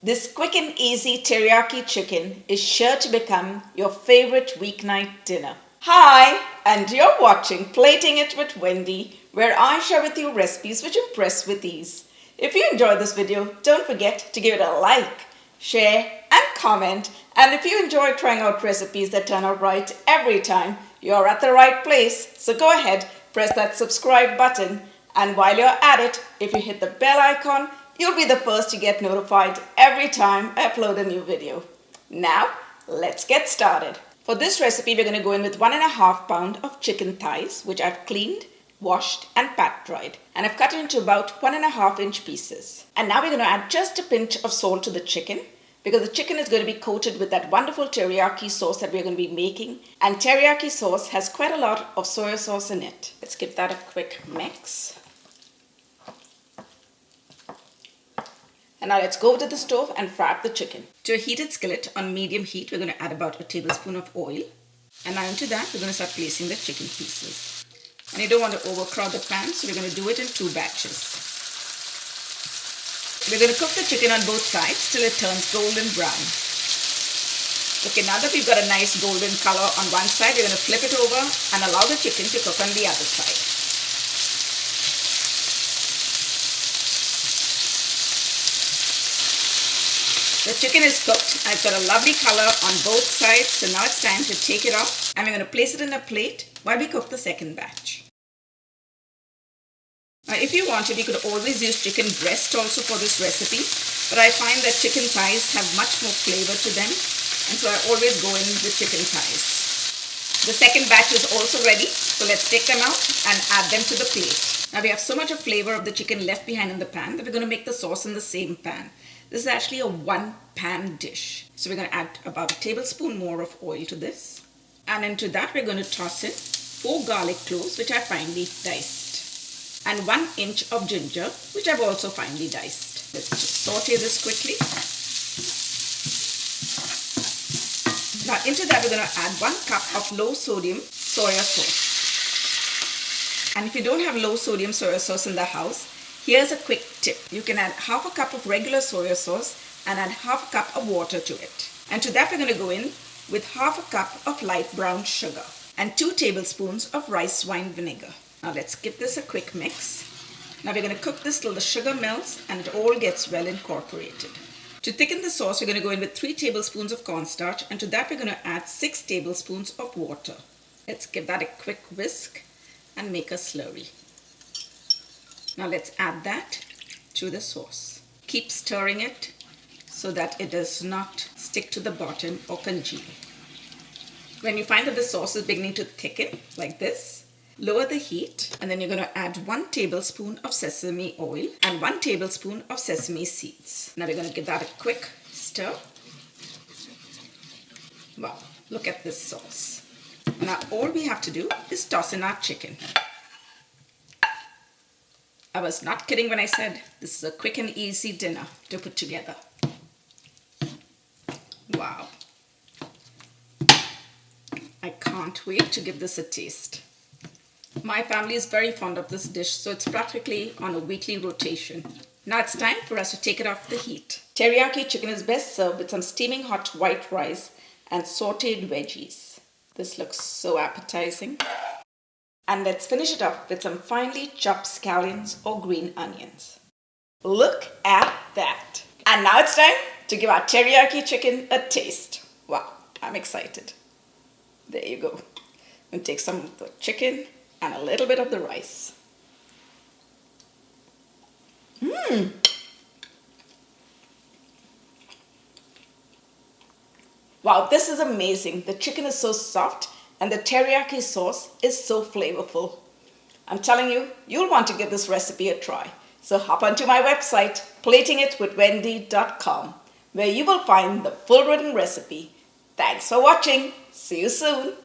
This quick and easy teriyaki chicken is sure to become your favorite weeknight dinner. Hi, and you're watching Plating It with Wendy, where I share with you recipes which impress with ease. If you enjoyed this video, don't forget to give it a like, share, and comment. And if you enjoy trying out recipes that turn out right every time, you're at the right place. So go ahead, press that subscribe button. And while you're at it, if you hit the bell icon, you'll be the first to get notified every time I upload a new video. Now, let's get started. For this recipe, we're going to go in with 1.5 pounds of chicken thighs, which I've cleaned, washed, and pat dried. And I've cut it into about 1.5 inch pieces. And now we're going to add just a pinch of salt to the chicken, because the chicken is going to be coated with that wonderful teriyaki sauce that we're going to be making. And teriyaki sauce has quite a lot of soy sauce in it. Let's give that a quick mix. And now let's go over to the stove and fry up the chicken. To a heated skillet on medium heat, we're going to add about a tablespoon of oil. And now into that, we're going to start placing the chicken pieces. And you don't want to overcrowd the pan, so we're going to do it in 2 batches. We're going to cook the chicken on both sides till it turns golden brown. Okay, now that we've got a nice golden color on one side, we're going to flip it over and allow the chicken to cook on the other side. The chicken is cooked and it's got a lovely color on both sides, so now it's time to take it off and we're going to place it in a plate while we cook the second batch. Now if you wanted, you could always use chicken breast also for this recipe, but I find that chicken thighs have much more flavor to them, and so I always go in with chicken thighs. The second batch is also ready, so let's take them out and add them to the plate. Now we have so much of flavor of the chicken left behind in the pan that we're going to make the sauce in the same pan. This is actually a 1-pan dish. So we're going to add about a tablespoon more of oil to this. And into that we're going to toss in 4 garlic cloves, which I finely diced. And 1 inch of ginger, which I've also finely diced. Let's just saute this quickly. Now into that we're going to add 1 cup of low sodium soya sauce. And if you don't have low sodium soya sauce in the house, here's a quick tip. You can add half a cup of regular soya sauce and add half a cup of water to it. And to that we're going to go in with half a cup of light brown sugar and 2 tablespoons of rice wine vinegar. Now let's give this a quick mix. Now we're going to cook this till the sugar melts and it all gets well incorporated. To thicken the sauce, we're going to go in with 3 tablespoons of cornstarch, and to that we're going to add 6 tablespoons of water. Let's give that a quick whisk and make a slurry. Now let's add that to the sauce. Keep stirring it so that it does not stick to the bottom or congeal. When you find that the sauce is beginning to thicken like this, lower the heat, and then you're going to add 1 tablespoon of sesame oil and 1 tablespoon of sesame seeds. Now we're going to give that a quick stir. Wow, look at this sauce. Now all we have to do is toss in our chicken. I was not kidding when I said this is a quick and easy dinner to put together. Wow. I can't wait to give this a taste. My family is very fond of this dish, so it's practically on a weekly rotation. Now it's time for us to take it off the heat. Teriyaki chicken is best served with some steaming hot white rice and sauteed veggies. This looks so appetizing. And let's finish it off with some finely chopped scallions or green onions. Look at that. And now it's time to give our teriyaki chicken a taste. Wow, I'm excited. There you go. And take some of the chicken and a little bit of the rice. Wow, this is amazing. The chicken is so soft and the teriyaki sauce is so flavorful. I'm telling you, you'll want to give this recipe a try. So hop onto my website, platingitwithwendy.com, where you will find the full written recipe. Thanks for watching. See you soon.